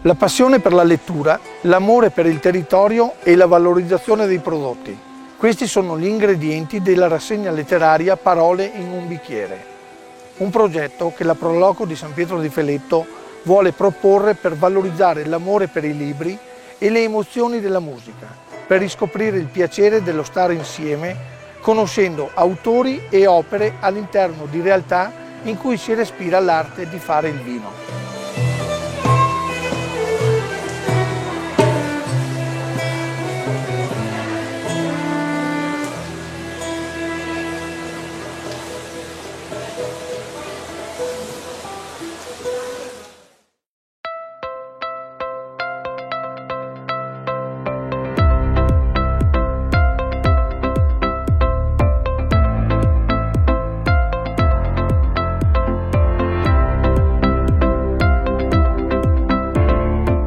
La passione per la lettura, l'amore per il territorio e la valorizzazione dei prodotti. Questi sono gli ingredienti della rassegna letteraria Parole in un bicchiere. Un progetto che la Proloco di San Pietro di Feletto vuole proporre per valorizzare l'amore per i libri e le emozioni della musica, per riscoprire il piacere dello stare insieme, conoscendo autori e opere all'interno di realtà in cui si respira l'arte di fare il vino.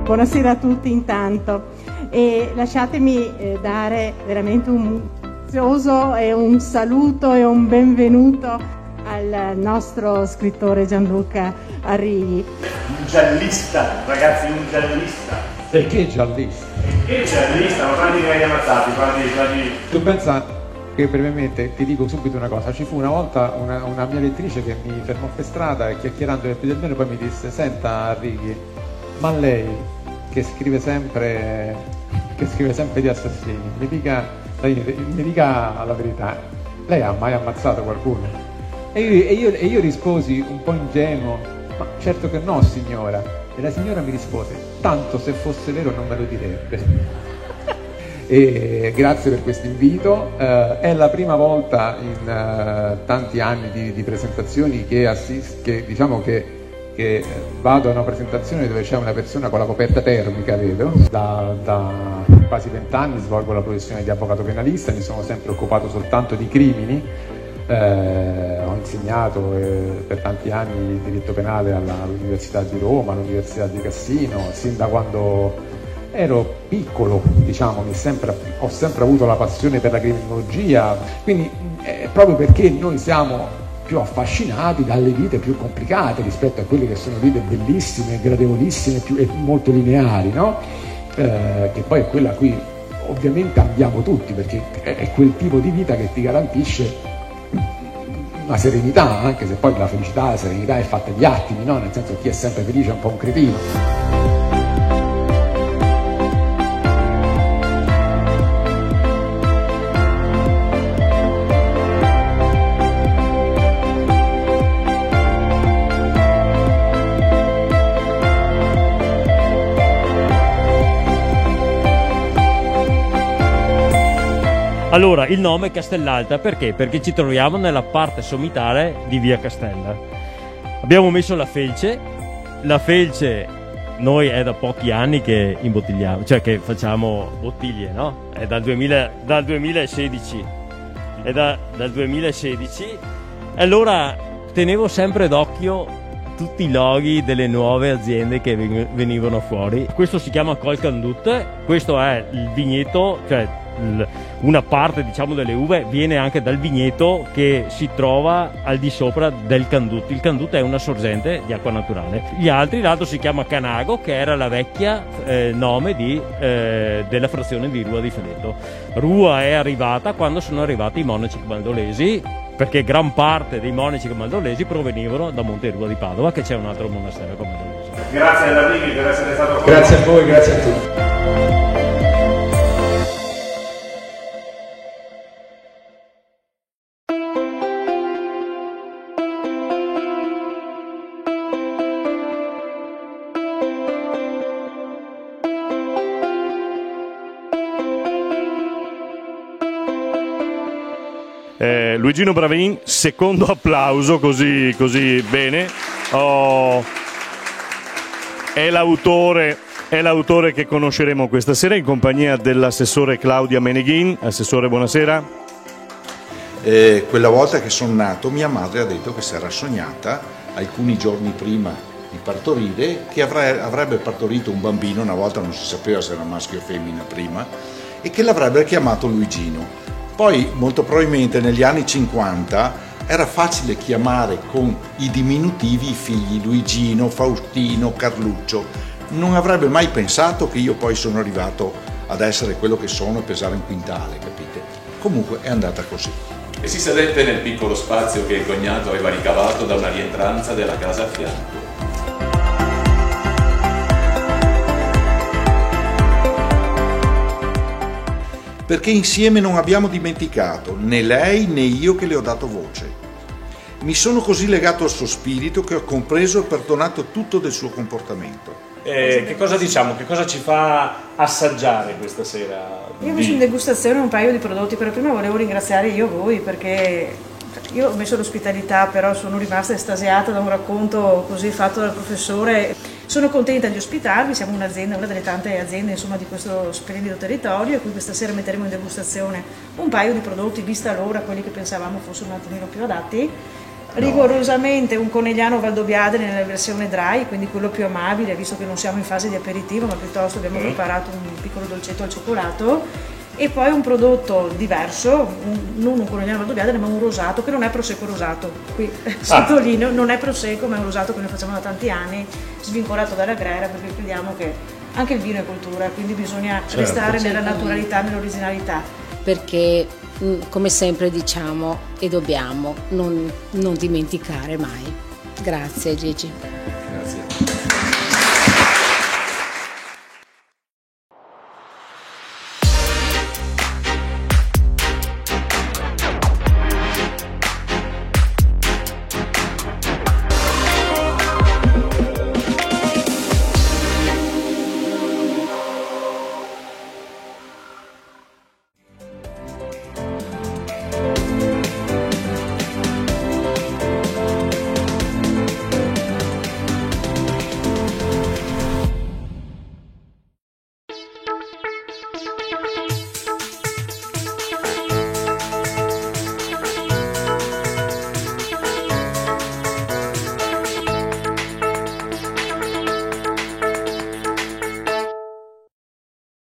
Buonasera a tutti intanto e lasciatemi dare veramente un grazioso e un saluto e un benvenuto al nostro scrittore Gianluca Arrighi. Un giallista, ragazzi, un giallista. Perché giallista? Perché giallista? Ma quanti ne hai ammazzati? Quanti... Tu pensa che brevemente ti dico subito una cosa, ci fu una volta una mia lettrice che mi fermò per strada e chiacchierando nel più del meno poi mi disse: senta Arrighi, ma lei che scrive sempre di assassini, mi dica la verità, lei ha mai ammazzato qualcuno? E io risposi un po' ingenuo: ma certo che no signora. E la signora mi rispose: tanto se fosse vero non me lo direbbe. E grazie per questo invito, è la prima volta in tanti anni di presentazioni che vado a una presentazione dove c'è una persona con la coperta termica, vedo. Da quasi 20 anni svolgo la professione di avvocato penalista, mi sono sempre occupato soltanto di crimini, ho insegnato per tanti anni diritto penale all'Università di Roma, all'Università di Cassino, sin da quando ero piccolo, diciamo, ho sempre avuto la passione per la criminologia, quindi proprio perché noi siamo più affascinati dalle vite più complicate rispetto a quelle che sono vite bellissime, gradevolissime e molto lineari, no? Che poi è quella a cui ovviamente andiamo tutti, perché è quel tipo di vita che ti garantisce una serenità, anche se poi la felicità, la serenità è fatta di attimi, no? Nel senso, chi è sempre felice è un po' un cretino. Allora, il nome è Castellalta perché? Perché ci troviamo nella parte sommitale di via Castella. Abbiamo messo la felce. La felce noi è da pochi anni che imbottigliamo, cioè che facciamo bottiglie, no? È dal 2016. È dal 2016. E allora tenevo sempre d'occhio tutti i loghi delle nuove aziende che venivano fuori. Questo si chiama Col Candut, questo è il vigneto, cioè una parte, diciamo, delle uve viene anche dal vigneto che si trova al di sopra del Candut. Il Candut è una sorgente di acqua naturale. L'altro si chiama Canago, che era la vecchia nome della frazione di Rua di Feletto. Rua è arrivata quando sono arrivati i monaci camaldolesi, perché gran parte dei monaci camaldolesi provenivano da Monte Rua di Padova, che c'è un altro monastero camaldolese. Grazie a Arrighi per essere stato con Grazie a voi, grazie a tutti. Luigino Bravenin, secondo applauso, così bene. È l'autore che conosceremo questa sera in compagnia dell'assessore Claudia Meneghin. Assessore, buonasera. Quella volta che sono nato, mia madre ha detto che si era sognata alcuni giorni prima di partorire che avrebbe partorito un bambino, una volta non si sapeva se era maschio o femmina prima, e che l'avrebbe chiamato Luigino. Poi molto probabilmente negli anni 50 era facile chiamare con i diminutivi i figli Luigino, Faustino, Carluccio. non avrebbe mai pensato che io poi sono arrivato ad essere quello che sono e pesare un quintale, capite? Comunque è andata così. E si sedette nel piccolo spazio che il cognato aveva ricavato da una rientranza della casa a fianco. Perché insieme non abbiamo dimenticato, né lei né io che le ho dato voce. Mi sono così legato al suo spirito che ho compreso e perdonato tutto del suo comportamento. Che cosa diciamo? Che cosa ci fa assaggiare questa sera? Io ho messo in degustazione un paio di prodotti, però prima volevo ringraziare io voi perché io ho messo l'ospitalità, però sono rimasta estasiata da un racconto così fatto dal professore. Sono contenta di ospitarvi, siamo un'azienda, una delle tante aziende insomma, di questo splendido territorio, e qui questa sera metteremo in degustazione un paio di prodotti, vista l'ora, quelli che pensavamo fossero un attimino più adatti. Rigorosamente un conegliano Valdobbiadene nella versione dry, quindi quello più amabile, visto che non siamo in fase di aperitivo, ma piuttosto abbiamo preparato un piccolo dolcetto al cioccolato, e poi un prodotto diverso, non un conegliano Valdobbiadene, ma un rosato che non è prosecco rosato. Qui sottolineo, non è prosecco, ma è un rosato che noi facciamo da tanti anni, svincolato dalla grera, perché crediamo che anche il vino è cultura, quindi bisogna restare nella naturalità, nell'originalità. Perché come sempre diciamo e dobbiamo non dimenticare mai. Grazie Gigi.